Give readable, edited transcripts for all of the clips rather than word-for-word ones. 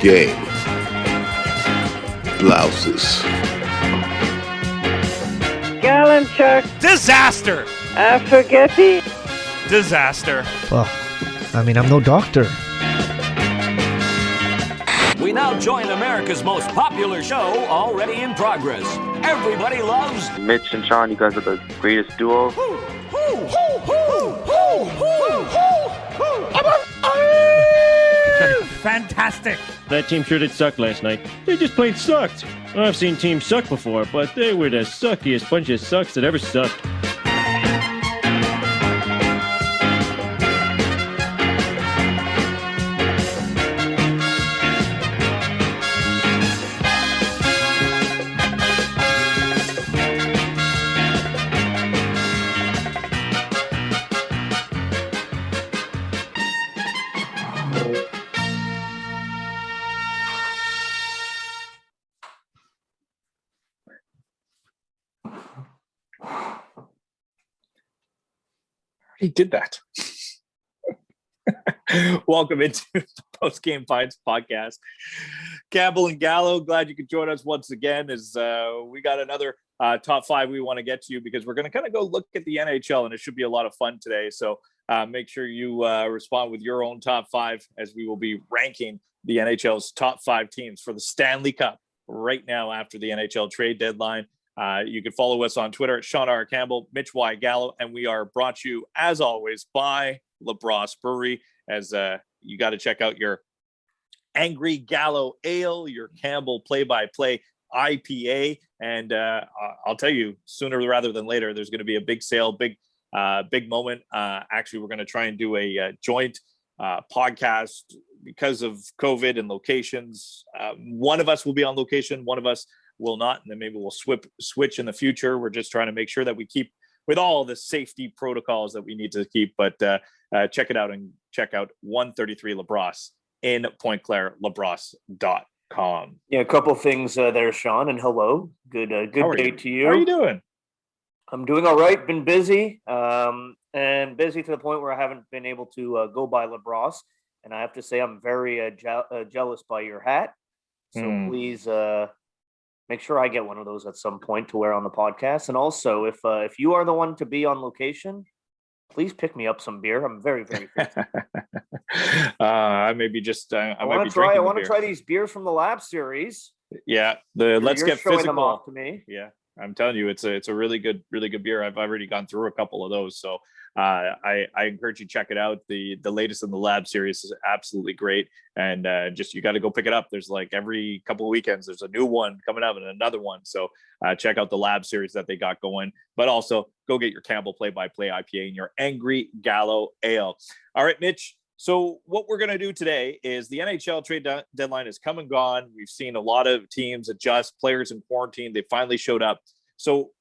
game. Blouses. Gallon chuck. Disaster. Spaghetti. Disaster. Well, I mean, I'm no doctor. We now join America's most popular show, already in progress. Everybody loves Mitch and Sean. You guys are the greatest duo. Fantastic. That team sure did suck last night. They just plain sucked. I've seen teams suck before, but they were the suckiest bunch of sucks that ever sucked. He did that. Welcome into the Post Game Fights podcast. Campbell and Gallo, glad you could join us once again as we got another top five we want to get to you because we're going to kind of go look at the NHL and it should be a lot of fun today. So make sure you respond with your own top five as we will be ranking the NHL's top five teams for the Stanley Cup right now after the NHL trade deadline. You can follow us on Twitter at Sean R. Campbell, Mitch Y. Gallo, and we are brought to you, as always, by LaBrosse Brewery, as you got to check out your Angry Gallo Ale, your Campbell Play-by-Play IPA, and I'll tell you, sooner rather than later, there's going to be a big sale, big moment. Actually, we're going to try and do a joint podcast because of COVID and locations. One of us will be on location, one of us will not, and then maybe we'll switch in the future. We're just trying to make sure that we keep with all the safety protocols that we need to keep. But check it out and check out 133 LaBrosse in Point Claire, labrosse.com. Yeah, a couple things there, Sean, and hello. Good day to you. How are you doing? I'm doing all right. Been busy, and busy to the point where I haven't been able to go by LaBrosse. And I have to say I'm very jealous by your hat. So please make sure I get one of those at some point to wear on the podcast. And also, if you are the one to be on location, please pick me up some beer. I'm very, very thirsty. I may be just. I want to try these beers from the Lab Series. Yeah, Let's Get Physical. Them off to me. Yeah, I'm telling you, it's a really good beer. I've already gone through a couple of those, so I encourage you to check it out. The latest in the Lab Series is absolutely great, and just you got to go pick it up. There's like every couple of weekends there's a new one coming up and another one, so check out the Lab Series that they got going. But also go get your Campbell Play-by-Play IPA and your Angry Gallo Ale. All right, Mitch. So what we're going to do today is the NHL trade deadline has come and gone. We've seen a lot of teams adjust, players in quarantine. They finally showed up. So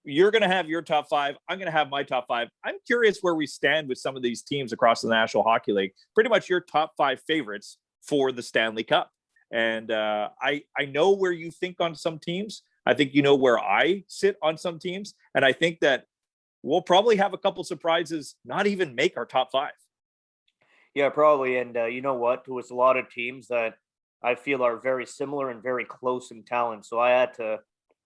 you're going to have your top five. I'm going to have my top five. I'm curious where we stand with some of these teams across the National Hockey League. Pretty much your top five favorites for the Stanley Cup. And I know where you think on some teams. I think you know where I sit on some teams. And I think that we'll probably have a couple surprises, not even make our top five. Yeah, probably. And you know what? There was a lot of teams that I feel are very similar and very close in talent. So I had to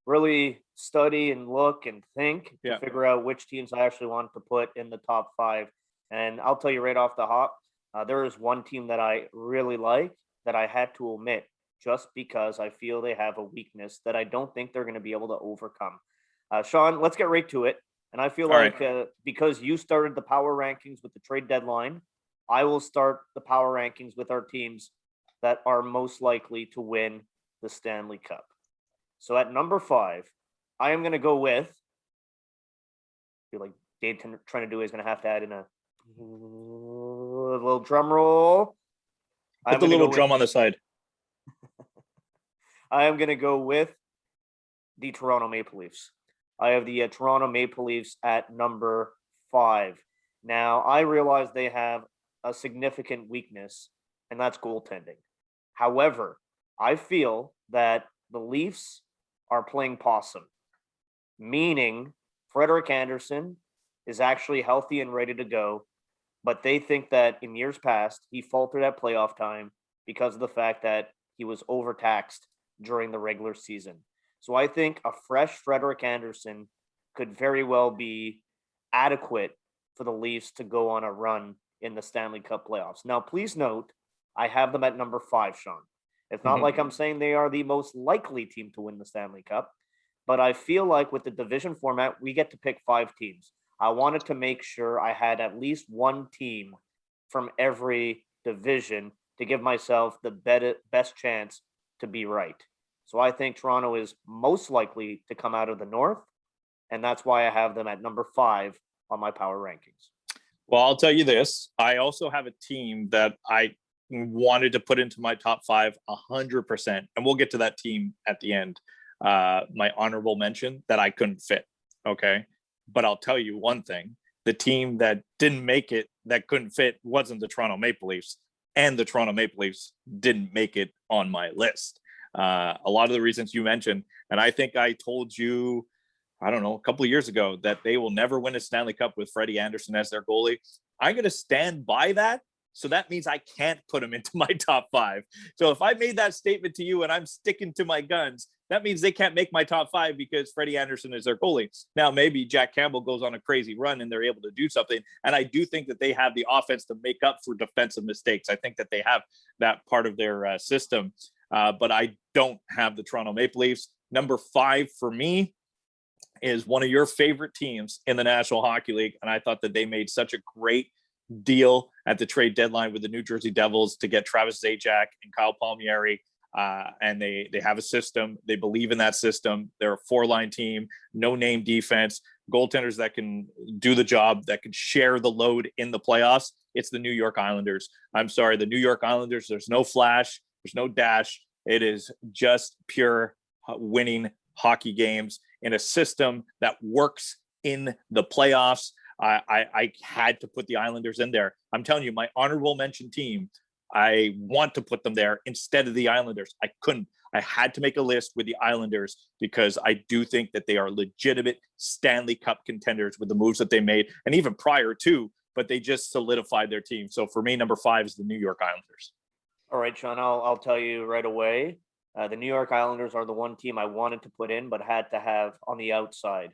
really study and look and think to figure out which teams I actually want to put in the top five. And I'll tell you right off the hop, there is one team that I really like that I had to omit just because I feel they have a weakness that I don't think they're going to be able to overcome. Sean, let's get right to it. And I feel because you started the power rankings with the trade deadline, I will start the power rankings with our teams that are most likely to win the Stanley Cup. So at number 5, I am going to go with, I feel like Dave trying to do is going to have to add in a little drum roll. Put the little drum on the side. I am going to go with the Toronto Maple Leafs. I have the Toronto Maple Leafs at number 5. Now, I realize they have a significant weakness, and that's goaltending. However, I feel that the Leafs are playing possum, meaning Frederik Andersen is actually healthy and ready to go, but they think that in years past, he faltered at playoff time because of the fact that he was overtaxed during the regular season. So I think a fresh Frederick Anderson could very well be adequate for the Leafs to go on a run in the Stanley Cup playoffs. Now, please note, I have them at number 5, Sean. It's not like I'm saying they are the most likely team to win the Stanley Cup, but I feel like with the division format, we get to pick 5 teams. I wanted to make sure I had at least one team from every division to give myself the best chance to be right. So I think Toronto is most likely to come out of the North, and that's why I have them at number 5 on my power rankings. Well, I'll tell you this. I also have a team that I wanted to put into my top 5 100%, and we'll get to that team at the end. My honorable mention that I couldn't fit. Okay. But I'll tell you one thing. The team that didn't make it, that couldn't fit, wasn't the Toronto Maple Leafs. And the Toronto Maple Leafs didn't make it on my list. A lot of the reasons you mentioned, and I think I told you, I don't know, a couple of years ago that they will never win a Stanley Cup with Freddie Anderson as their goalie. I'm going to stand by that. So that means I can't put him into my top 5. So if I made that statement to you and I'm sticking to my guns, that means they can't make my top 5 because Freddie Anderson is their goalie. Now, maybe Jack Campbell goes on a crazy run and they're able to do something. And I do think that they have the offense to make up for defensive mistakes. I think that they have that part of their system. But I don't have the Toronto Maple Leafs. Number 5 for me is one of your favorite teams in the National Hockey League. And I thought that they made such a great deal at the trade deadline with the New Jersey Devils to get Travis Zajac and Kyle Palmieri. And they have a system. They believe in that system. They're a 4-line team, no name defense, goaltenders that can do the job, that can share the load in the playoffs. It's the New York Islanders. I'm sorry, the New York Islanders, there's no flash, there's no dash. It is just pure winning hockey games in a system that works in the playoffs. I had to put the Islanders in there. I'm telling you, my honorable mention team, I want to put them there instead of the Islanders. I couldn't. I had to make a list with the Islanders because I do think that they are legitimate Stanley Cup contenders with the moves that they made, and even prior to, but they just solidified their team. So for me, number 5 is the New York Islanders. All right, Sean, I'll tell you right away. The New York Islanders are the one team I wanted to put in, but had to have on the outside.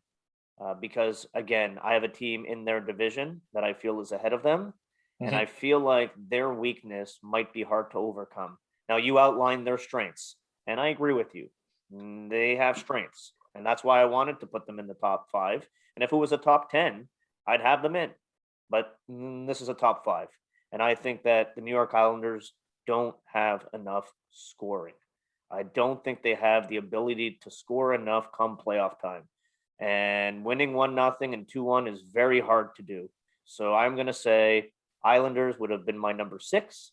Because, again, I have a team in their division that I feel is ahead of them. And I feel like their weakness might be hard to overcome. Now, you outlined their strengths, and I agree with you. They have strengths, and that's why I wanted to put them in the top 5. And if it was a top 10, I'd have them in. But this is a top 5. And I think that the New York Islanders don't have enough scoring. I don't think they have the ability to score enough come playoff time. And winning 1-0 and 2-1 is very hard to do. So I'm going to say Islanders would have been my number 6,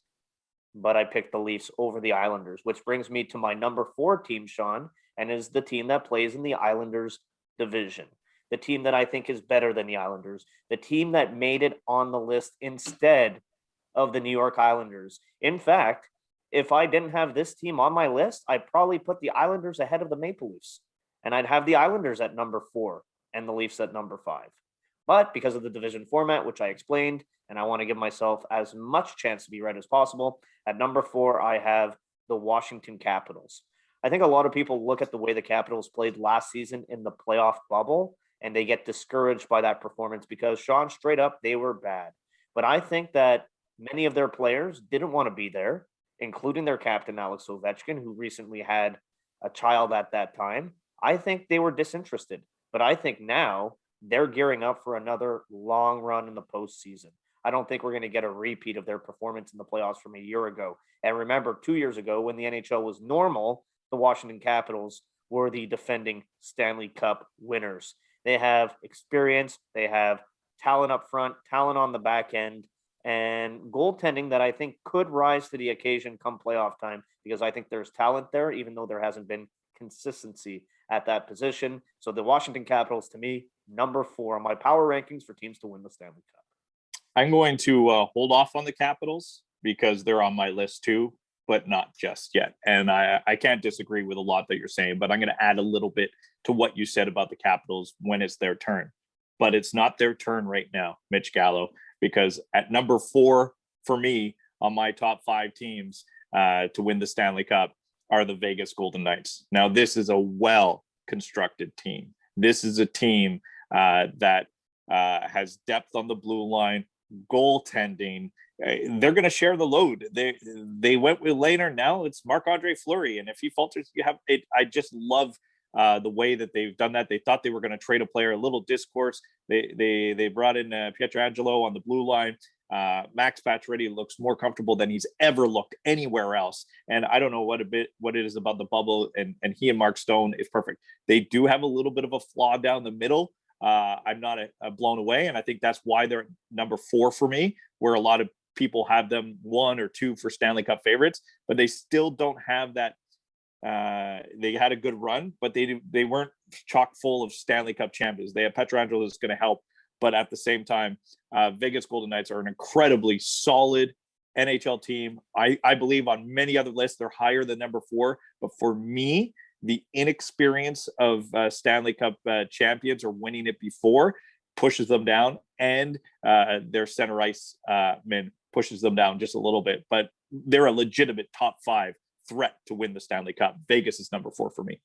but I picked the Leafs over the Islanders, which brings me to my number 4 team, Sean, and is the team that plays in the Islanders division. The team that I think is better than the Islanders, the team that made it on the list instead of the New York Islanders. In fact, if I didn't have this team on my list, I'd probably put the Islanders ahead of the Maple Leafs. And I'd have the Islanders at number 4 and the Leafs at number 5. But because of the division format, which I explained, and I want to give myself as much chance to be right as possible, at number 4, I have the Washington Capitals. I think a lot of people look at the way the Capitals played last season in the playoff bubble, and they get discouraged by that performance because, Sean, straight up, they were bad. But I think that many of their players didn't want to be there, including their captain, Alex Ovechkin, who recently had a child at that time. I think they were disinterested, but I think now they're gearing up for another long run in the postseason. I don't think we're going to get a repeat of their performance in the playoffs from a year ago. And remember, 2 years ago, when the NHL was normal, the Washington Capitals were the defending Stanley Cup winners. They have experience, they have talent up front, talent on the back end, and goaltending that I think could rise to the occasion come playoff time, because I think there's talent there, even though there hasn't been consistency at that position. So the Washington Capitals, to me, number 4 on my power rankings for teams to win the Stanley Cup. I'm going to hold off on the Capitals because they're on my list too, but not just yet. And I can't disagree with a lot that you're saying, but I'm going to add a little bit to what you said about the Capitals when it's their turn. But it's not their turn right now, Mitch Gallo, because at number 4 for me on my top 5 teams to win the Stanley Cup, are the Vegas Golden Knights. Now, this is a well-constructed team. This is a team that has depth on the blue line, goaltending. They're going to share the load. They went with Lehner. Now it's Marc-Andre Fleury, and if he falters, you have it. I just love the way that they've done that. They thought they were going to trade a player. A little discourse. They brought in Pietrangelo on the blue line. Max Pacioretty looks more comfortable than he's ever looked anywhere else. And I don't know what it is about the bubble, and he and Mark Stone is perfect. They do have a little bit of a flaw down the middle. I'm not blown away, and I think that's why they're number 4 for me, where a lot of people have them 1 or 2 for Stanley Cup favorites, but they still don't have that. They had a good run, but they weren't chock full of Stanley Cup champions. They have Pietrangelo that's going to help, but at the same time, Vegas Golden Knights are an incredibly solid NHL team. I believe on many other lists they're higher than number 4, but for me, the inexperience of Stanley Cup champions or winning it before pushes them down, and their center ice men pushes them down just a little bit. But they're a legitimate top 5 threat to win the Stanley Cup. Vegas is number 4 for me.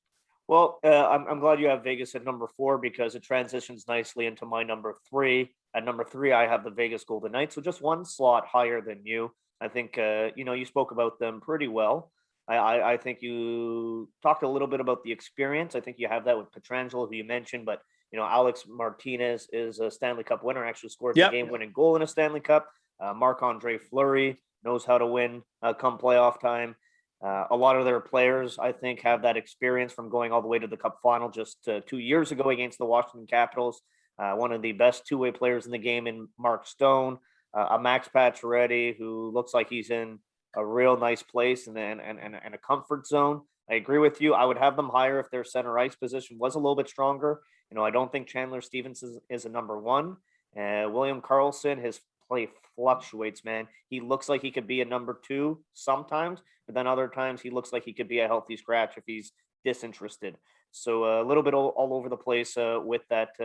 Well, I'm glad you have Vegas at number 4 because it transitions nicely into my number 3. At number 3, I have the Vegas Golden Knights, so just one slot higher than you. I think, you spoke about them pretty well. I think you talked a little bit about the experience. I think you have that with Pietrangelo, who you mentioned, but, Alex Martinez is a Stanley Cup winner, actually scored the game-winning goal in a Stanley Cup. Marc-Andre Fleury knows how to win come playoff time. A lot of their players, I think, have that experience from going all the way to the Cup final just 2 years ago against the Washington Capitals. One of the best two-way players in the game in Mark Stone, a Max Pacioretty who looks like he's in a real nice place and a comfort zone. I agree with you. I would have them higher if their center ice position was a little bit stronger. I don't think Chandler Stevens is a number 1. William Karlsson, his play fluctuates, man. He looks like he could be a number 2 sometimes, but then other times he looks like he could be a healthy scratch if he's disinterested. So a little bit all over the place with that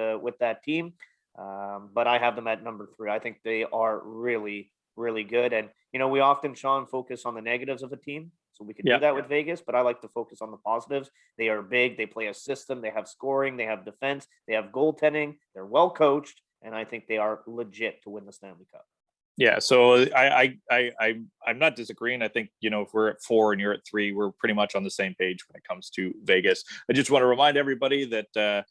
team. But I have them at number 3. I think they are really, really good. And, we often, Sean, focus on the negatives of a team. So we can do that with Vegas, but I like to focus on the positives. They are big. They play a system. They have scoring. They have defense. They have goaltending. They're well coached. And I think they are legit to win the Stanley Cup. Yeah, so I'm not disagreeing. I think, if we're at 4 and you're at 3, we're pretty much on the same page when it comes to Vegas. I just want to remind everybody that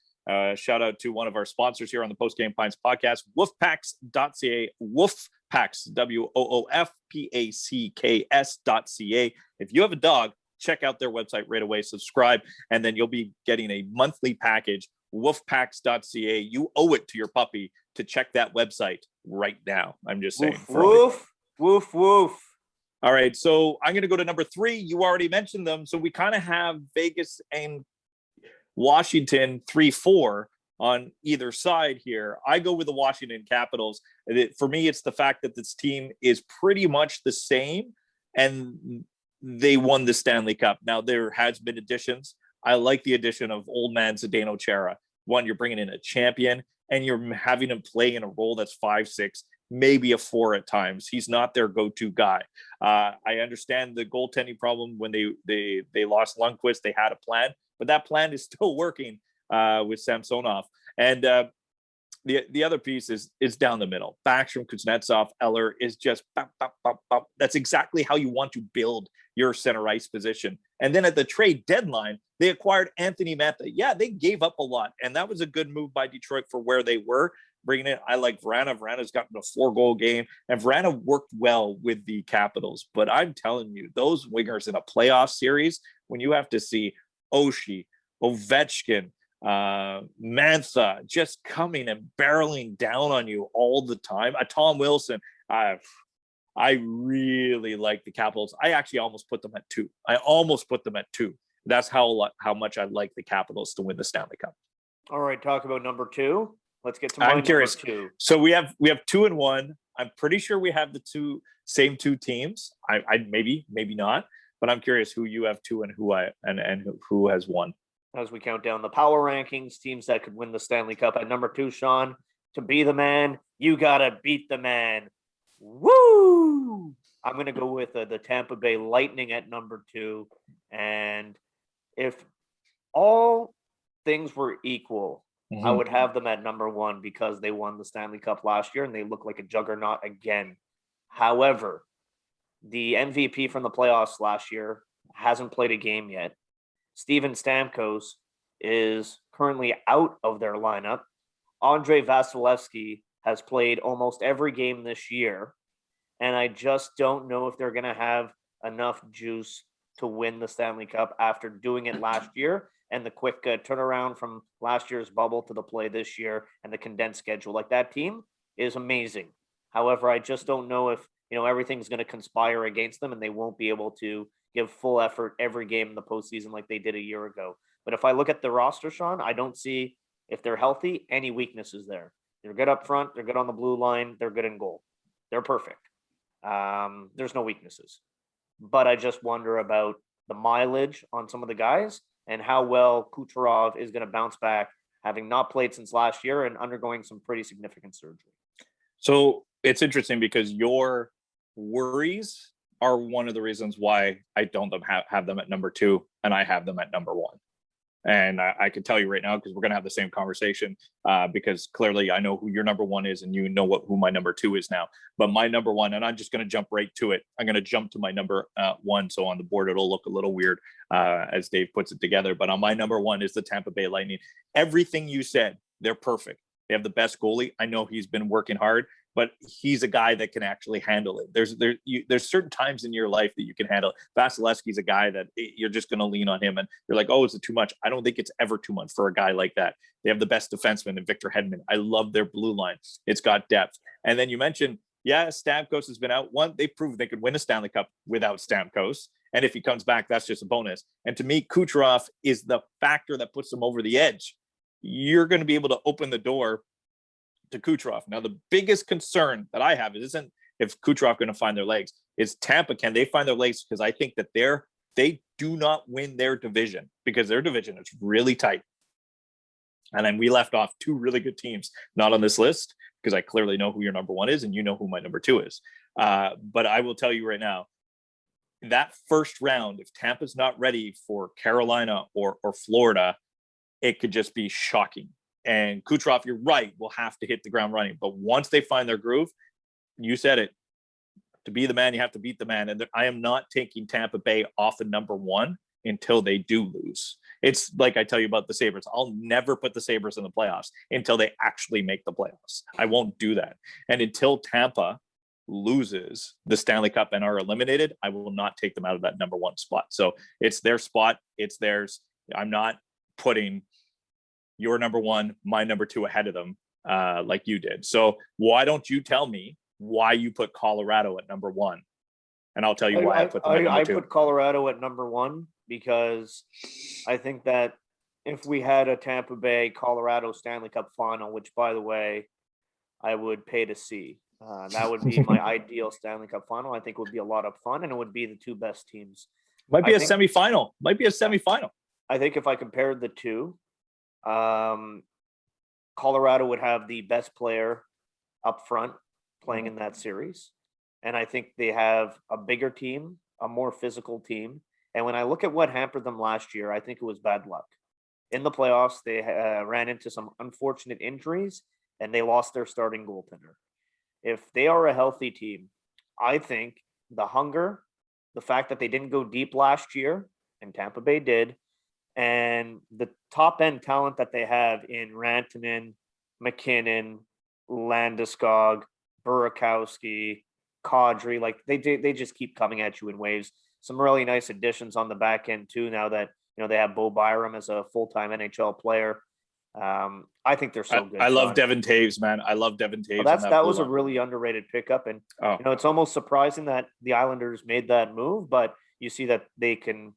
shout out to one of our sponsors here on the Post Game Pints podcast, woofpacks.ca, woofpacks, WOOFPACKS.ca. If you have a dog, check out their website right away, subscribe, and then you'll be getting a monthly package, woofpacks.ca. You owe it to your puppy to check that website right now. I'm just saying. Woof. All right, so I'm going to go to number 3. You already mentioned them, so we kind of have Vegas and Washington 3-4 on either side here. I go with the Washington Capitals. For me, it's the fact that this team is pretty much the same, and they won the Stanley Cup. Now, there has been additions. I like the addition of old man Zdeno Chara. One, you're bringing in a champion, and you're having him play in a role that's 5'6", maybe a 4 at times. He's not their go-to guy. I understand the goaltending problem when they lost Lundqvist. They had a plan, but that plan is still working with Samsonov. And the other piece is down the middle. Backstrom, Kuznetsov, Eller is just bop, bop, bop, bop. That's exactly how you want to build your center ice position. And then at the trade deadline, they acquired Anthony Mantha. Yeah, they gave up a lot, and that was a good move by Detroit for where they were. Bringing in, I like Vrana. Vrana's gotten a 4-goal game, and Vrana worked well with the Capitals. But I'm telling you, those wingers in a playoff series, when you have to see Oshie, Ovechkin, Mantha just coming and barreling down on you all the time. Tom Wilson, I really like the Capitals. I actually almost put them at 2. That's how much I like the Capitals to win the Stanley Cup. All right, talk about number 2. Let's get to my I'm curious. number 2. So we have 2 and 1. I'm pretty sure we have the same two teams. I maybe not, but I'm curious who you have 2 and who has 1. As we count down the power rankings, teams that could win the Stanley Cup at number 2, Sean, to be the man, you gotta beat the man. Woo! I'm going to go with the Tampa Bay Lightning at number 2. And if all things were equal, I would have them at number 1 because they won the Stanley Cup last year and they look like a juggernaut again. However, the MVP from the playoffs last year hasn't played a game yet. Steven Stamkos is currently out of their lineup. Andrei Vasilevsky has played almost every game this year. And I just don't know if they're going to have enough juice to win the Stanley Cup after doing it last year and the quick turnaround from last year's bubble to the play this year and the condensed schedule. Like, that team is amazing. However, I just don't know if, everything's going to conspire against them and they won't be able to give full effort every game in the postseason like they did a year ago. But if I look at the roster, Sean, I don't see, if they're healthy, any weaknesses there. They're good up front. They're good on the blue line. They're good in goal. They're perfect. There's no weaknesses. But I just wonder about the mileage on some of the guys and how well Kucherov is going to bounce back, having not played since last year and undergoing some pretty significant surgery. So it's interesting because your worries are one of the reasons why I don't have them at number 2 and I have them at number 1. And I can tell you right now, because we're going to have the same conversation, because clearly I know who your number 1 is and you know who my number 2 is now. But my number 1, and I'm just going to jump right to it. I'm going to jump to my number 1. So on the board, it'll look a little weird as Dave puts it together. But on my number 1 is the Tampa Bay Lightning. Everything you said, they're perfect. They have the best goalie. I know he's been working hard, but he's a guy that can actually handle it. There's certain times in your life that you can handle. Vasilevsky's a guy that you're just going to lean on him and you're like, oh, is it too much? I don't think it's ever too much for a guy like that. They have the best defenseman in Victor Hedman. I love their blue line. It's got depth. And then you mentioned, Stamkos has been out. One, they proved they could win a Stanley Cup without Stamkos. And if he comes back, that's just a bonus. And to me, Kucherov is the factor that puts them over the edge. You're going to be able to open the door to Kucherov. Now, the biggest concern that I have isn't if Kucherov going to find their legs. Is Tampa, can they find their legs? Because I think that they do not win their division because their division is really tight. And then we left off 2 really good teams, not on this list, because I clearly know who your number 1 is and you know who my number 2 is. But I will tell you right now, that first round, if Tampa's not ready for Carolina or Florida, it could just be shocking. And Kucherov, you're right, will have to hit the ground running. But once they find their groove, you said it, to be the man, you have to beat the man. And I am not taking Tampa Bay off of number 1 until they do lose. It's like I tell you about the Sabres. I'll never put the Sabres in the playoffs until they actually make the playoffs. I won't do that. And until Tampa loses the Stanley Cup and are eliminated, I will not take them out of that number 1 spot. So it's their spot. It's theirs. I'm not putting your number 1, my number 2 ahead of them like you did. So why don't you tell me why you put Colorado at number 1? And I'll tell you why I put them at number 2. I put Colorado at number 1 because I think that if we had a Tampa Bay Colorado Stanley Cup final, which by the way, I would pay to see, that would be my ideal Stanley Cup final. I think it would be a lot of fun and it would be the 2 best teams. Might be a semifinal. I think if I compared the 2, Colorado would have the best player up front playing in that series. And I think they have a bigger team, a more physical team. And when I look at what hampered them last year, I think it was bad luck. In the playoffs, they ran into some unfortunate injuries and they lost their starting goaltender. If they are a healthy team, I think the hunger, the fact that they didn't go deep last year, and Tampa Bay did, and the top end talent that they have in Rantanen, McKinnon, Landeskog, Burakovsky, Kadri, like they just keep coming at you in waves. Some really nice additions on the back end too. Now that they have Bo Byram as a full-time NHL player. I think they're so good. I love Devin Taves, man. I love Devin Taves. Well, that was a really underrated pickup, and it's almost surprising that the Islanders made that move. But you see that they can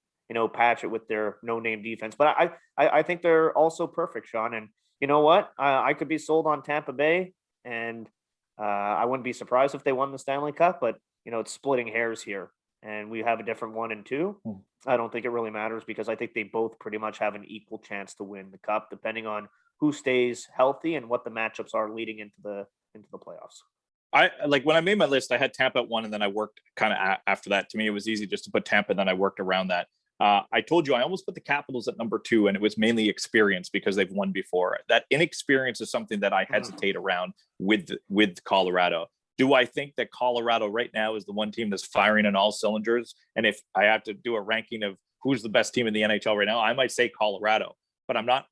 patch it with their no-name defense. But I think they're also perfect, Sean. And you know what? I could be sold on Tampa Bay, and I wouldn't be surprised if they won the Stanley Cup. But it's splitting hairs here, and we have a different 1 and 2. I don't think it really matters because I think they both pretty much have an equal chance to win the cup, depending on who stays healthy and what the matchups are leading into the playoffs. I like when I made my list, I had Tampa at 1, and then I worked kind of after that. To me, it was easy just to put Tampa, and then I worked around that. I told you I almost put the Capitals at number 2, and it was mainly experience because they've won before. That inexperience is something that I hesitate around with Colorado. Do I think that Colorado right now is the one team that's firing on all cylinders? And if I have to do a ranking of who's the best team in the NHL right now, I might say Colorado, but I'm not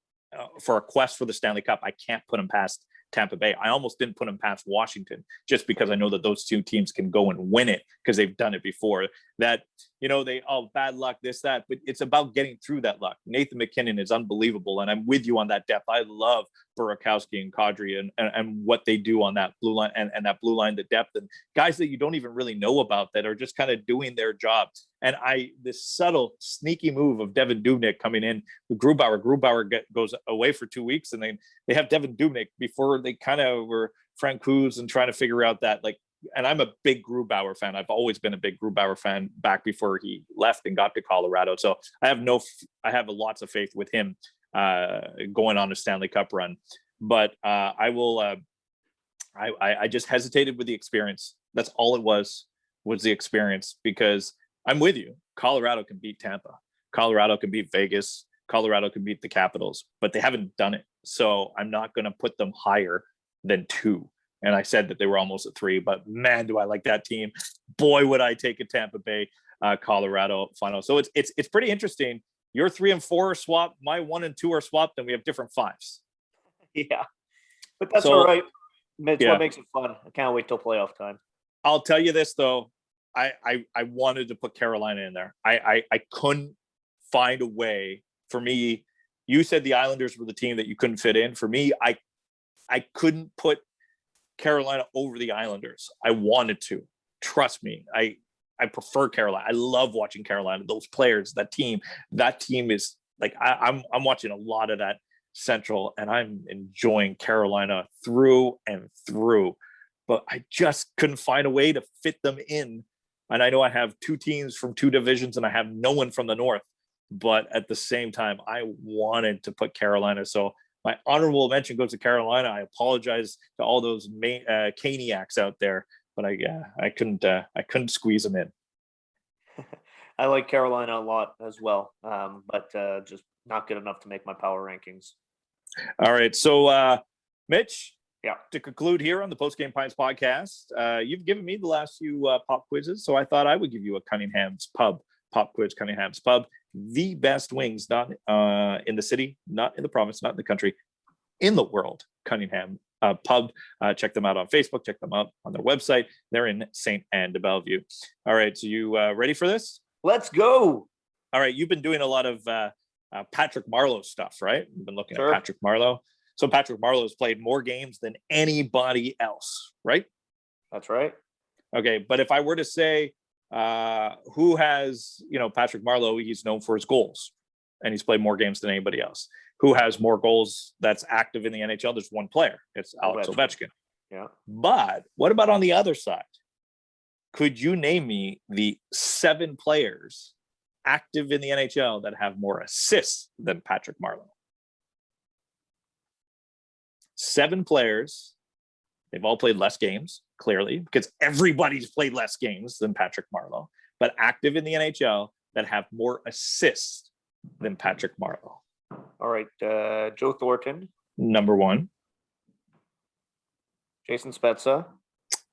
for a quest for the Stanley Cup. I can't put them past Tampa Bay. I almost didn't put them past Washington just because I know that those two teams can go and win it because they've done it before. That, they, bad luck, this, that, but it's about getting through that luck. Nathan McKinnon is unbelievable, and I'm with you on that depth. I love Burakovsky and Kadri and what they do on that blue line and that blue line, the depth, and guys that you don't even really know about that are just kind of doing their job. And this subtle, sneaky move of Devin Dubnyk coming in with Grubauer goes away for 2 weeks, and they have Devin Dubnyk before they kind of were Francouz and trying to figure out that, like, and I'm a big Grubauer fan. I've always been a big Grubauer fan back before he left and got to Colorado. So I have lots of faith with him going on a Stanley Cup run. But I just hesitated with the experience. That's all it was the experience, because I'm with you. Colorado can beat Tampa. Colorado can beat Vegas. Colorado can beat the Capitals, but they haven't done it. So I'm not going to put them higher than 2. And I said that they were almost at 3, but man, do I like that team. Boy, would I take a Tampa Bay, Colorado final. So it's pretty interesting. Your 3 and 4 are swapped. My 1 and 2 are swapped, and we have different 5s. Yeah, but that's all right. It's what makes it fun. I can't wait till playoff time. I'll tell you this, though. I wanted to put Carolina in there. I couldn't find a way. For me, you said the Islanders were the team that you couldn't fit in. For me, I couldn't put Carolina over the Islanders. I wanted to. Trust me. I prefer Carolina. I love watching Carolina. Those players, that team is like, I'm watching a lot of that Central, and I'm enjoying Carolina through and through. But I just couldn't find a way to fit them in. And I know I have 2 teams from 2 divisions, and I have no one from the North. But at the same time, I wanted to put Carolina. So my honorable mention goes to Carolina. I apologize to all those Caniacs out there, but I couldn't squeeze them in. I like Carolina a lot as well, but just not good enough to make my power rankings. All right, so Mitch, yeah. To conclude here on the Post Game Pints podcast, you've given me the last few pop quizzes, so I thought I would give you a Cunningham's Pub pop quiz. Cunningham's Pub, the best wings, not in the city, not in the province, not in the country, in the world. Cunningham Pub. Check them out on Facebook. Check them out on their website. They're in St. Anne de Bellevue. All right, so you ready for this? Let's go. All right, you've been doing a lot of Patrick Marleau stuff, right? You've been looking Sure. at Patrick Marleau. So Patrick Marleau has played more games than anybody else, right? That's right. Okay, but if I were to say who has, Patrick Marleau, he's known for his goals, and he's played more games than anybody else. Who has more goals that's active in the NHL? There's one player. It's Alex Ovechkin. Yeah. But what about on the other side? Could you name me the 7 players active in the NHL that have more assists than Patrick Marleau? 7 players. They've all played less games, clearly, because everybody's played less games than Patrick Marleau, but active in the NHL that have more assists than Patrick Marleau. All right. Joe Thornton. Number 1. Jason Spezza.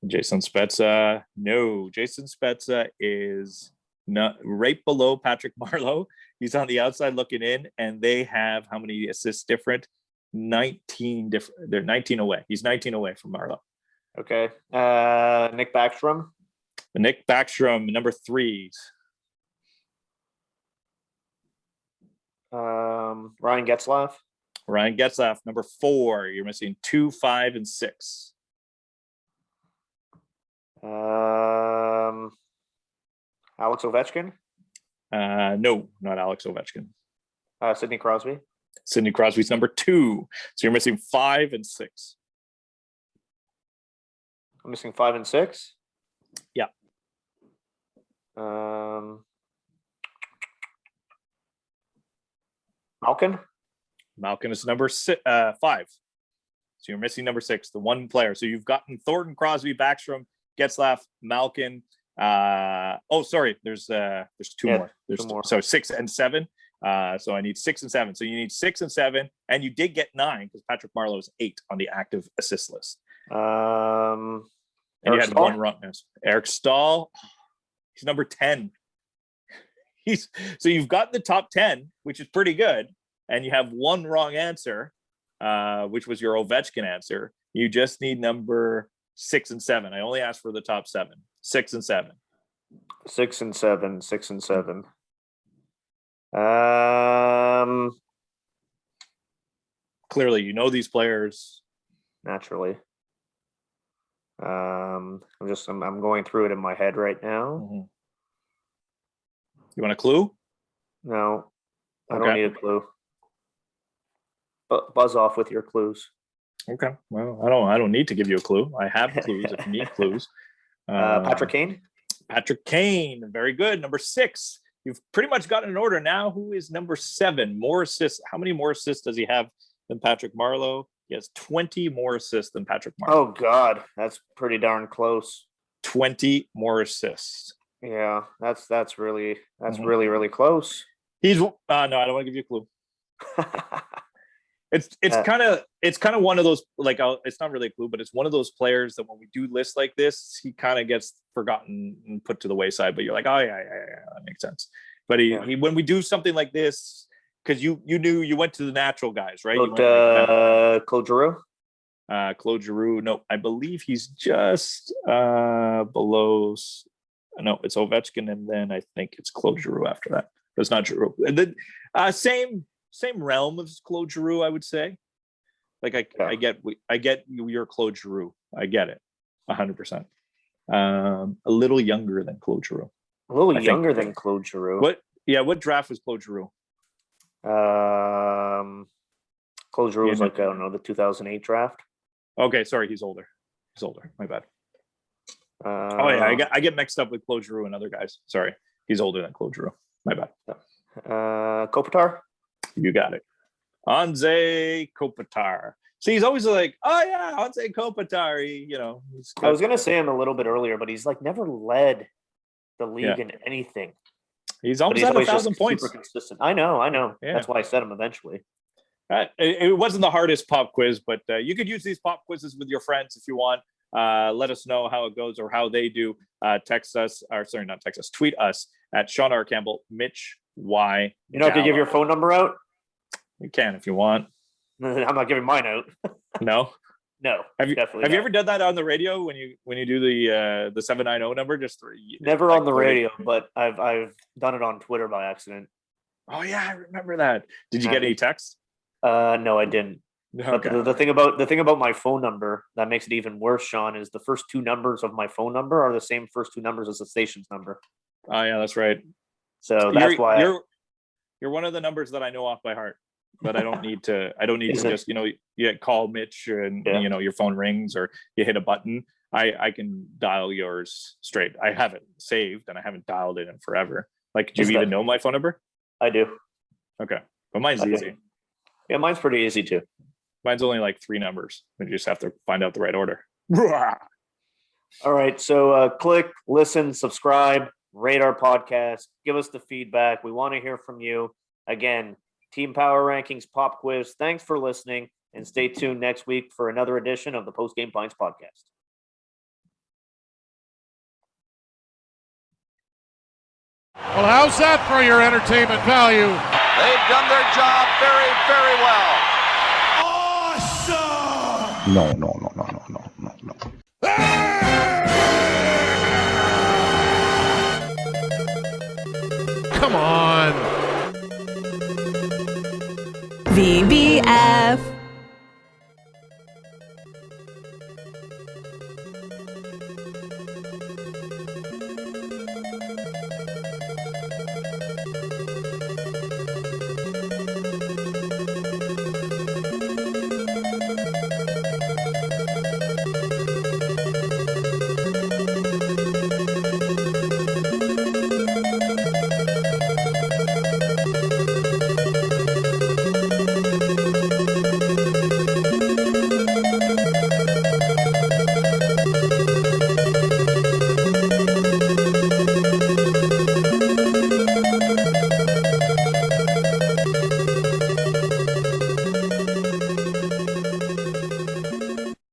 Jason Spezza. No, Jason Spezza is not right below Patrick Marleau. He's on the outside looking in, and they have how many assists different? 19 different. They're 19 away. He's 19 away from Marleau. Okay. Nick Backstrom. Nick Backstrom, number 3. Ryan Getzlaf. Ryan Getzlaf, number 4. You're missing 2, 5, and 6. Alex Ovechkin. No, not Alex Ovechkin. Sidney Crosby. Sidney Crosby's number 2. So you're missing 5 and 6. I'm missing 5 and 6. Yeah. Malkin. Malkin is number 5. So you're missing number 6, the one player. So you've gotten Thornton, Crosby, Backstrom, Getzlaff, Malkin. There's 2 more. There's 2 more. So 6 and 7. So I need 6 and 7. So you need 6 and 7, and you did get 9 because Patrick Marleau is 8 on the active assist list. And you had 1 wrong. Eric Stahl, he's number 10. So you've got the top 10, which is pretty good, and you have 1 wrong answer, which was your Ovechkin answer. You just need number 6 and 7. I only asked for the top 7. 6 and 7. 6 and 7. 6 and 7. Clearly, you know these players. Naturally. I'm going through it in my head right now. Mm-hmm. You want a clue? No, I don't need a clue. Buzz off with your clues. Okay. Well, I don't need to give you a clue. I have clues if you need clues. Patrick Kane. Patrick Kane. Very good. Number 6. You've pretty much gotten an order now. Who is number 7? More assists. How many more assists does he have than Patrick Marleau? He has 20 more assists than Patrick Marleau. Oh God, that's pretty darn close. 20 more assists. Yeah, that's really really close. He's no, I don't want to give you a clue. It's kind of one of those, like, it's not really a clue, but it's one of those players that when we do lists like this, he kind of gets forgotten and put to the wayside. But you're like, oh yeah, that makes sense. But he when we do something like this, because you knew you went to the natural guys, right? Claude Giroux. Claude Giroux. No, I believe he's just below. No, it's Ovechkin, and then I think it's Claude Giroux after that. But it's not Giroux. And then same realm as Claude Giroux, I would say. Like I get your Claude Giroux. I get it, 100%. A little younger than Claude Giroux. A little younger than Claude Giroux. What draft was Claude Giroux? Claude Giroux was like, I don't know, the 2008 draft. Okay, sorry, he's older. My bad. I get mixed up with Claude Giroux and other guys. Sorry, he's older than Claude Giroux. My bad. Kopitar. You got it. Anze Kopitar. See, he's always like, oh yeah, Anze Kopitar. I was gonna say him a little bit earlier, but he's like never led the league in anything. He's almost at 1,000 points. Super consistent. I know. Yeah. That's why I said him eventually. It wasn't the hardest pop quiz, but you could use these pop quizzes with your friends if you want. Let us know how it goes or how they do. Tweet us at Sean R. Campbell, Mitch Y. You don't have to give your phone number out? You can if you want. I'm not giving mine out. No? No. Have you ever done that on the radio when you do the 790 number? Never on the radio, but I've done it on Twitter by accident. Oh yeah, I remember that. Did you get any texts? No, I didn't. Okay. But the thing about my phone number that makes it even worse, Sean, is the first 2 numbers of my phone number are the same first 2 numbers as the station's number. Oh yeah, that's right. So that's why you're one of the numbers that I know off by heart. But I don't need to just, you call Mitch and your phone rings or you hit a button. I can dial yours straight. I have it saved and I haven't dialed it in forever. Like, do you even know my phone number? I do. Okay. But mine's easy. Yeah, mine's pretty easy too. Mine's only like 3 numbers. You just have to find out the right order. All right. So click, listen, subscribe, rate our podcast, give us the feedback. We want to hear from you. Again, Team Power Rankings Pop Quiz. Thanks for listening, and stay tuned next week for another edition of the Post Game Pints podcast. Well, how's that for your entertainment value? They've done their job very, very well. Awesome! No. Come on. VBS.